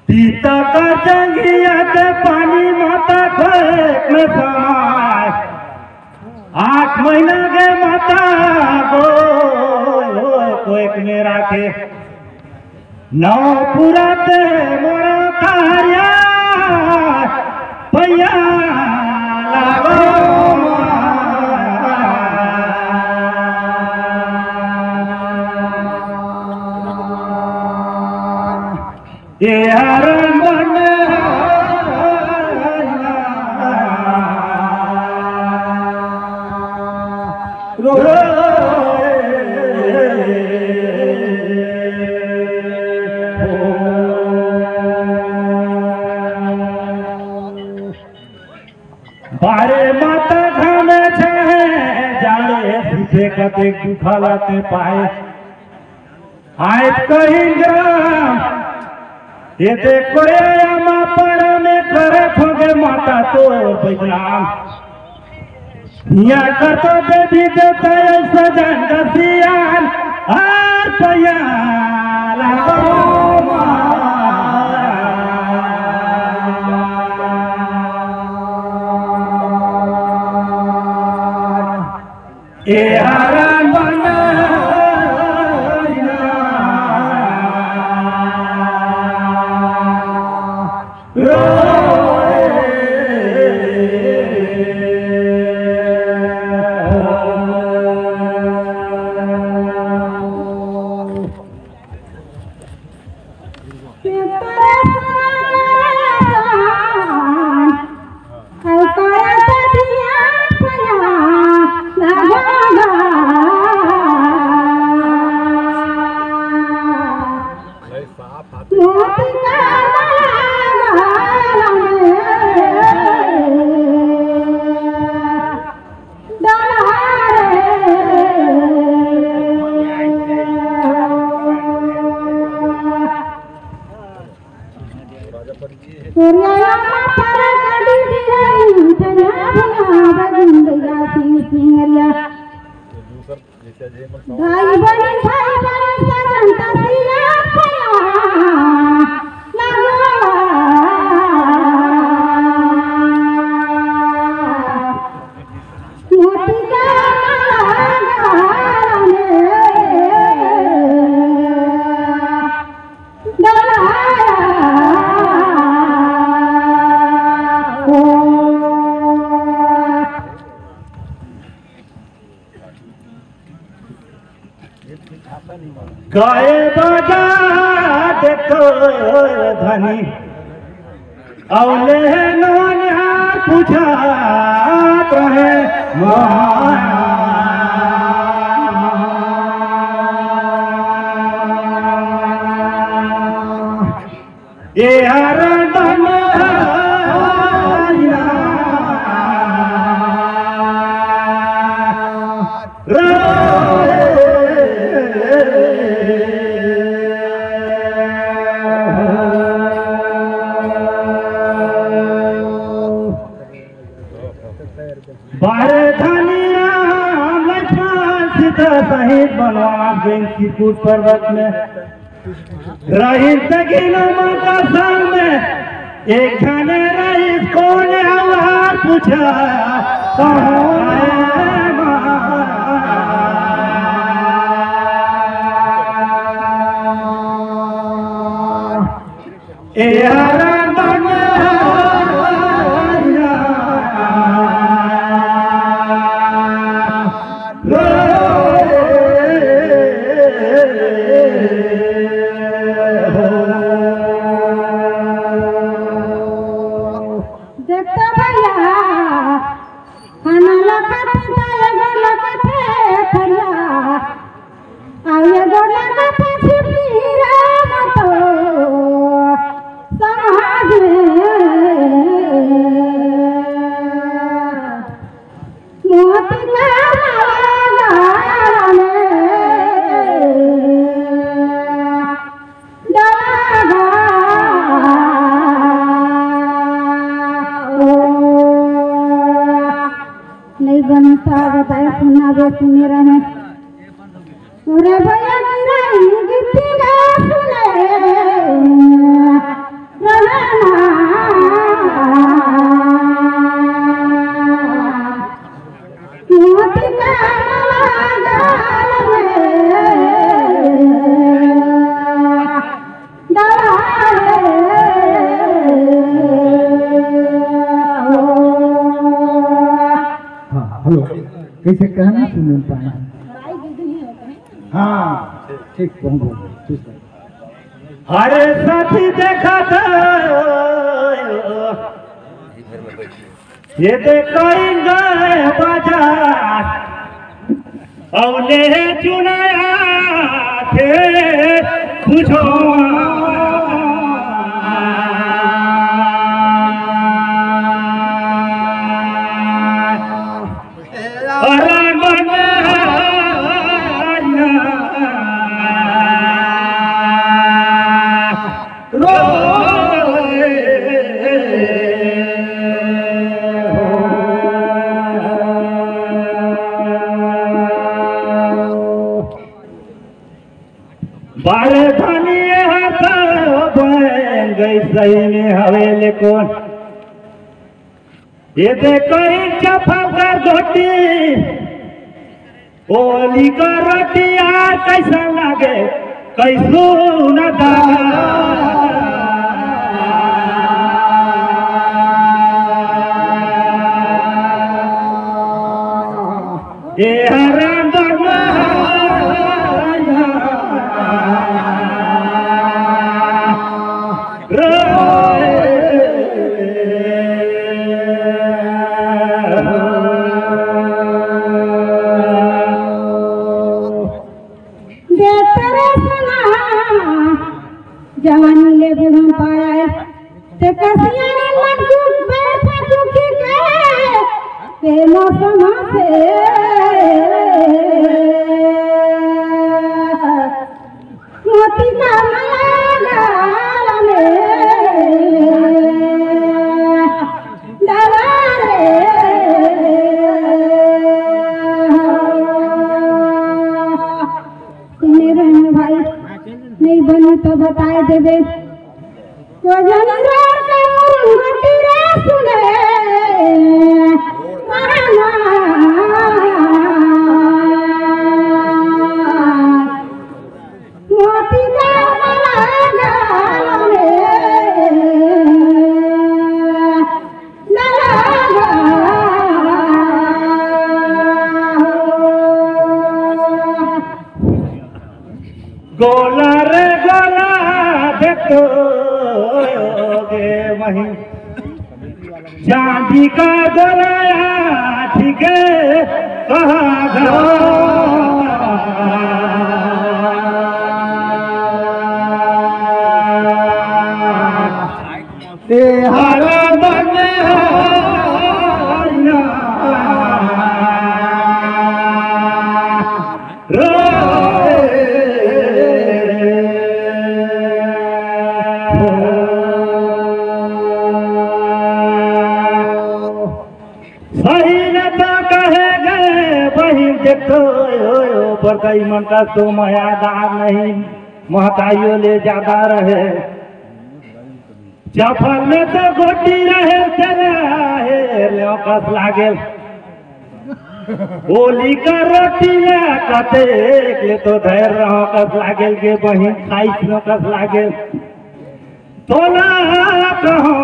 पीता का जंगिया के पानी माता खेत में समाए 8 महीना के माता को एक में राखे 9 पूरा ते मोरा तारिया भैया ये हरण बने बारे माता घामे छे जाने सीधे कते दुखालाते पाए आए कहीं ग्राम ये देखो माँ पर में करे ठोगे माता तो बजराम यहाँ कर तो देवी देवता सजन दसियान और पैया हरण बना गाए बाजा देखो धनी औले नोनिया पूछा कहे ये हरण बारे धनी राम लक्ष्मण सीता सहित बलवान बेंकीपुर पर्वत में रही तकीना माता सामने एक घने रईस कौन आवाज पूछा कौन सुने रहे पूरे भैया गिरा गिट्टी ना सुने कैसे कहना सुन पाए। हाँ ठीक हरे साथी देखा था ये देखो गए बाजार औले चुनाया थे पूछो बारे धनिए बन गई सही में हवेली कौन ये देखो चफा कर घोटी ओली का रोटिया कैसा लगे कैसू न ये हराम जवानी ले बुढ़म पाए ते कसिया ने मन दुख बैठा दुखी के ते मौसम से मोती का माला में दरारे मेरे भाई नहीं बनी तो बताए देवे तो रोटी रे सुने मोती का गोला रे गोला देखो गे वही चांदी का गोलाया ठीक है हरा बने बरकई मन का तो मयादार नहीं महताइयो ले ज्यादा रहे चफल में तो गोटी रहे तेरे कस लागे ओली का रोटी कते ले तो धैर रहो कस लागेल के बहिन खाई नो कस लागेल तोला कहो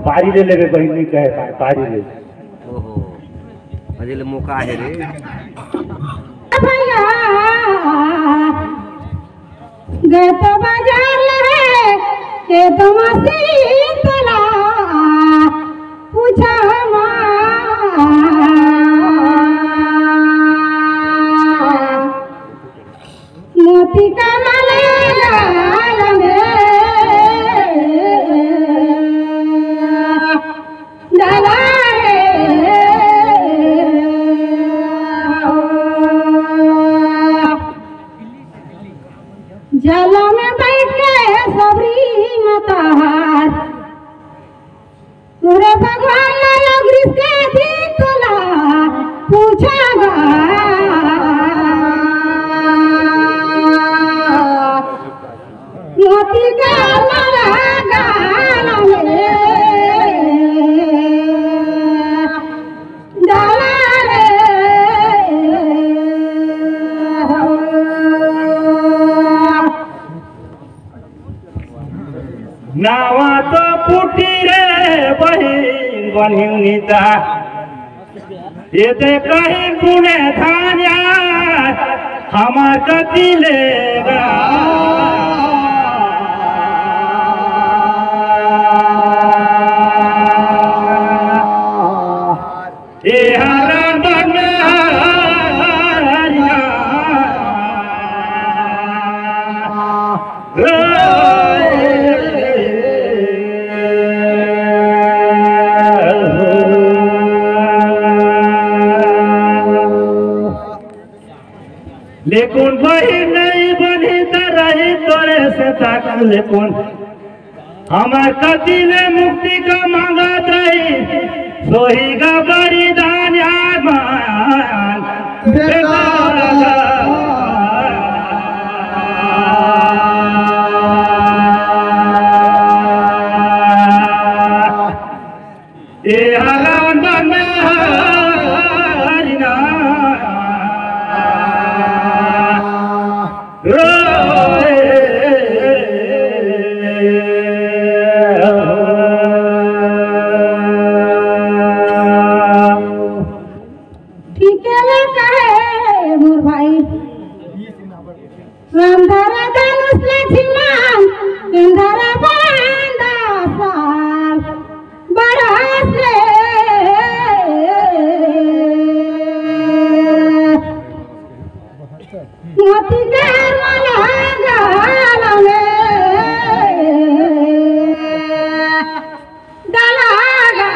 पारी ले ले बहन नहीं कहे पारी ले ओहो अजले मौका है रे भैया गए तो बाजार ले के तुम सीतला पूछा मोती का माला जलो में बैठ के सबरी माता पुटी रे बहिन बनिता ये ते कहीं पुणे थान्या हमार कति लेगा ये हरण बन लेकिन वही नहीं बनी तरही तोरे से तक लेकिन हमार कति ने मुक्ति का मांगा रही सोही का बलिदान यार मान ये हरण बन रामधारा धनुष लक्ष्मण इंधरा बांधा साल बरस मोती कर वाला गाल में डलागा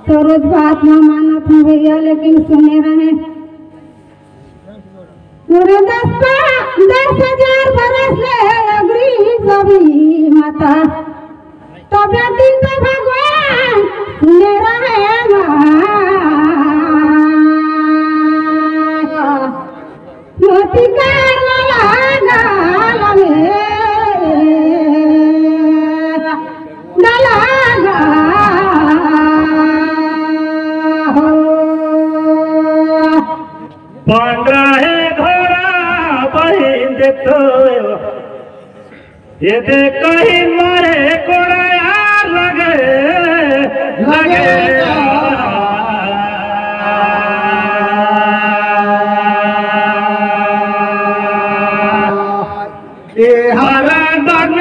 तो रोज बात न मानत हूँ भैया लेकिन सुने रहे मेरे 10,000 बरस ले अग्री सभी माता तब दिन तो भगवान सुने रहे मोती कर वाला गाल में डलागा 15 घोड़ा बहिन देखो ये देख कहीं मारे कोड़ा यार लगे लगे ये हरण बन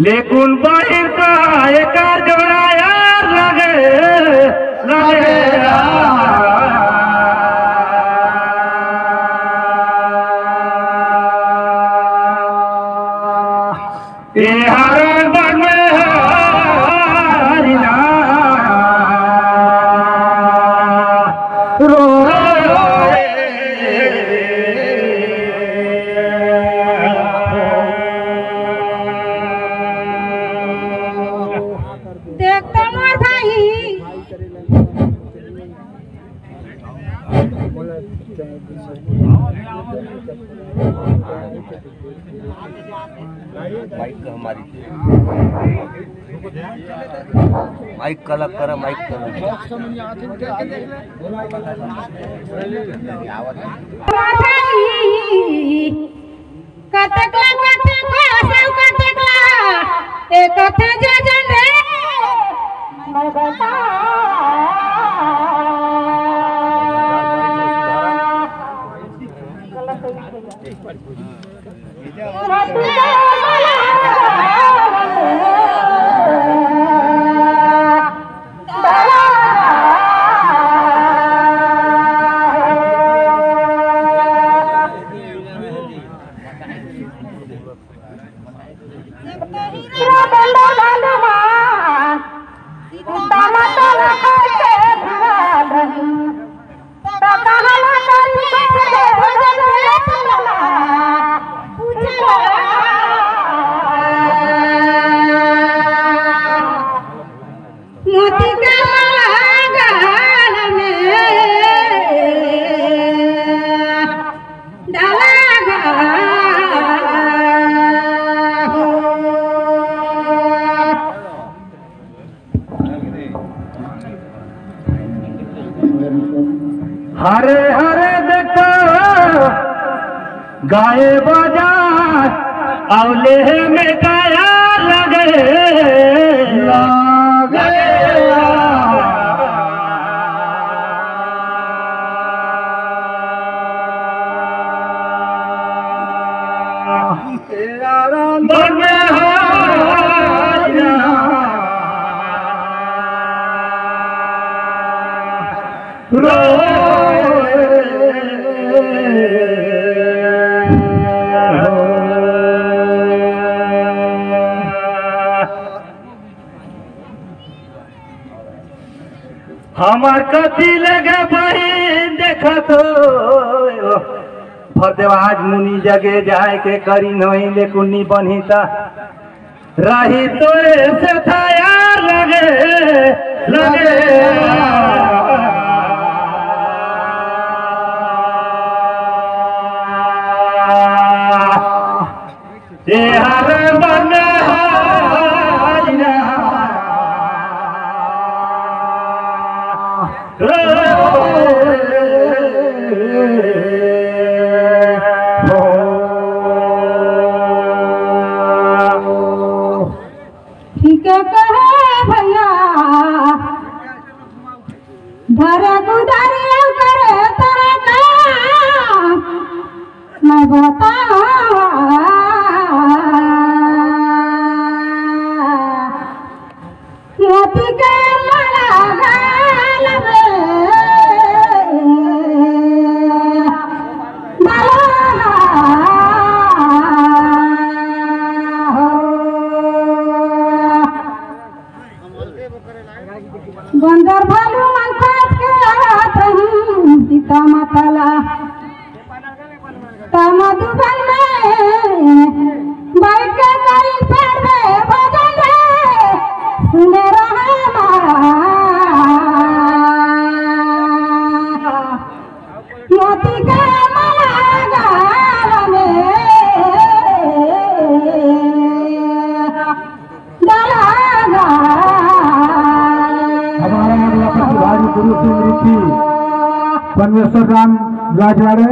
लेकिन बहिर का एक जोड़ा यार लगे लगे ये हरण बन हरिना माइक का हमारी माइक कलक करा माइक गाए बाजार औले में गाया लगे हमार कथी लगे बहिन देखा तो फतेवाज मुनि जगे जाए के करी नहीं ले कुन्नी बनिता रही तो से था यार लगे हर बन ठीक कहे भैया धरे गुदारिया करे तेरे काम मैं बता मोती के माला गाल में बंदर भालू मन खास के आतही सीता माताला मधुबन में बैठ के करी पेड़ में बजन रे सुने रहा मोती के माला गाल में परमेश्वर राम राजवाड़े।